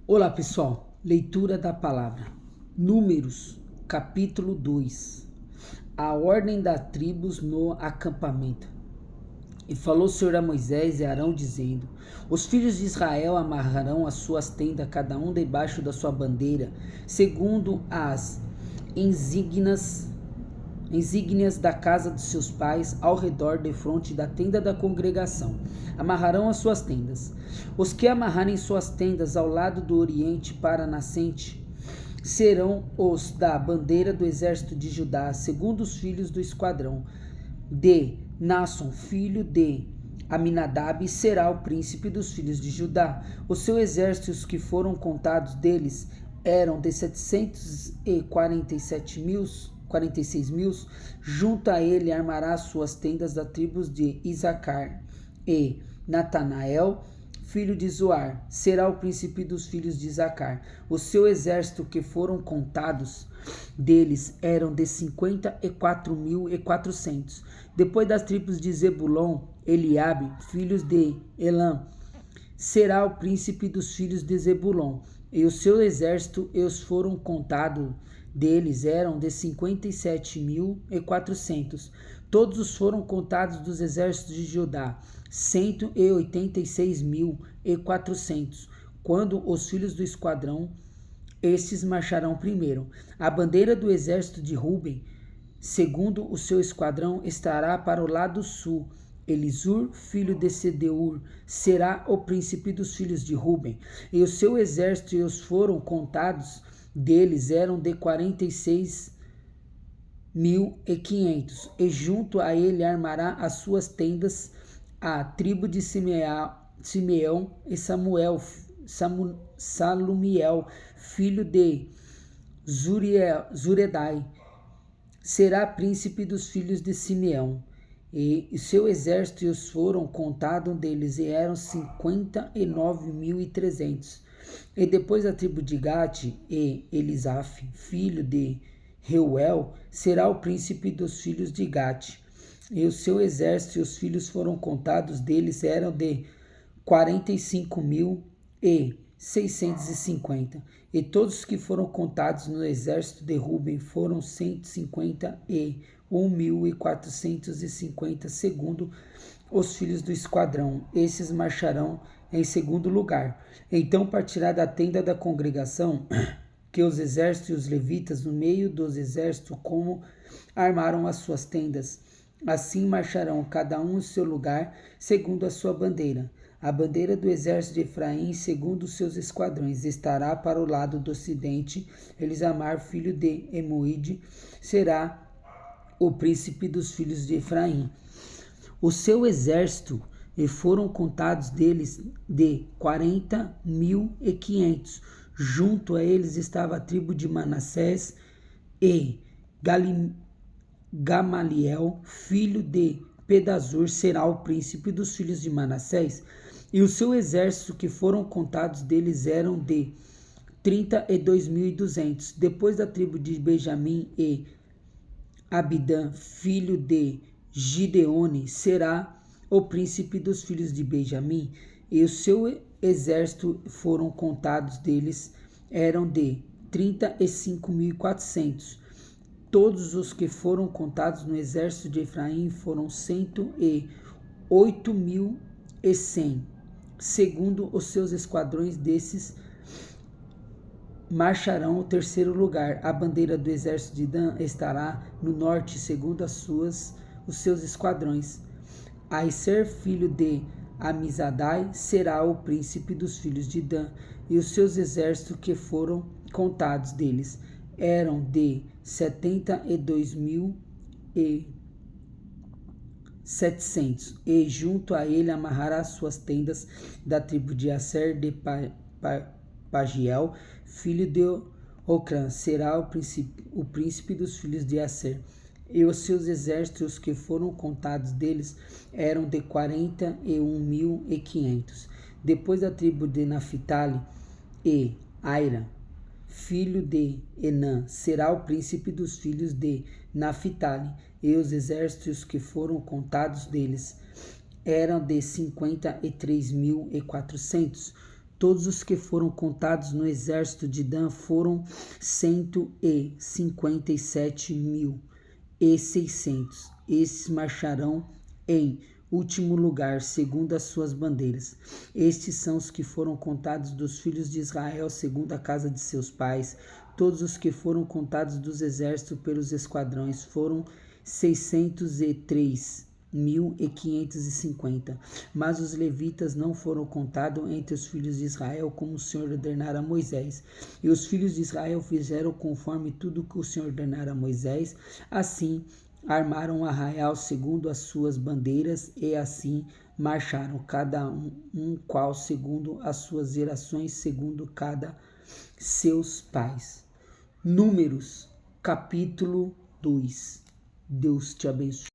Olá pessoal, leitura da palavra. Números, capítulo 2. A ordem das tribos no acampamento. E falou o Senhor a Moisés e Arão, dizendo: Os filhos de Israel amarrarão as suas tendas, cada um debaixo da sua bandeira, segundo as insígnias da casa de seus pais, ao redor defronte da tenda da congregação. Amarrarão as suas tendas. Os que amarrarem suas tendas ao lado do oriente para a nascente serão os da bandeira do exército de Judá, segundo os filhos do esquadrão. De Naasson, filho de Aminadab, será o príncipe dos filhos de Judá. O seu exército, os que foram contados deles, eram de 46 mil, junto a ele armará suas tendas da tribos de Isacar. E Natanael, filho de Zoar, será o príncipe dos filhos de Isacar. O seu exército, que foram contados deles, eram de 54.400. Depois das tribos de Zebulon, Eliabe, filhos de Elã, será o príncipe dos filhos de Zebulon. E o seu exército, e os foram contados deles, eram de 57.400. Todos os foram contados dos exércitos de Judá, 186.400. Quando os filhos do esquadrão, estes marcharão primeiro. A bandeira do exército de Ruben, segundo o seu esquadrão, estará para o lado sul. Elisur, filho de Sedeur, será o príncipe dos filhos de Ruben. E o seu exército, e os foram contados deles, eram de 46.500. E junto a ele armará as suas tendas a tribo de Simeão e Salumiel, filho de Zuredai, será príncipe dos filhos de Simeão. E seu exército, e os foram contados deles, e eram 59.300. E depois a tribo de Gate, e Elisaf, filho de Reuel, será o príncipe dos filhos de Gate. E o seu exército, e os filhos foram contados deles, eram de 45.650. E todos os que foram contados no exército de Ruben foram 151.450, segundo os filhos do esquadrão. Esses marcharão em segundo lugar. Então partirá da tenda da congregação que os exércitos e os levitas no meio dos exércitos, como armaram as suas tendas. Assim marcharão cada um em seu lugar, segundo a sua bandeira. A bandeira do exército de Efraim, segundo os seus esquadrões, estará para o lado do ocidente. Elisamar, filho de Emoide, será o príncipe dos filhos de Efraim. O seu exército, e foram contados deles, de 40.500. Junto a eles estava a tribo de Manassés, e Gamaliel, filho de Pedazur, será o príncipe dos filhos de Manassés. E o seu exército, que foram contados deles, eram de 32.200. Depois da tribo de Benjamim, e Abidã, filho de Gideone, será o príncipe dos filhos de Benjamim. E o seu exército, foram contados deles, eram de 35.400. Todos os que foram contados no exército de Efraim foram 108.100. Segundo os seus esquadrões, desses marcharão o terceiro lugar. A bandeira do exército de Dan estará no norte, segundo os seus esquadrões. Aisser, filho de Amizadai, será o príncipe dos filhos de Dan. E os seus exércitos, que foram contados deles, eram de 72.700. E junto a ele amarrará suas tendas da tribo de Aser, de Pagiel, filho de Ocrã, será o príncipe dos filhos de Aser. E os seus exércitos, que foram contados deles, eram de 41.500. Depois da tribo de Naphtali, e Aira, filho de Enã, será o príncipe dos filhos de Naphtali. E os exércitos, que foram contados deles, eram de 53.400. Todos os que foram contados no exército de Dan foram 157.600. Esses marcharão em último lugar, segundo as suas bandeiras. Estes são os que foram contados dos filhos de Israel, segundo a casa de seus pais. Todos os que foram contados dos exércitos pelos esquadrões foram 603.550. Mas os levitas não foram contados entre os filhos de Israel, como o Senhor ordenara a Moisés. E os filhos de Israel fizeram conforme tudo que o Senhor ordenara a Moisés. Assim, armaram o arraial segundo as suas bandeiras, e assim marcharam, cada um qual segundo as suas gerações, segundo cada seus pais. Números, capítulo 2. Deus te abençoe.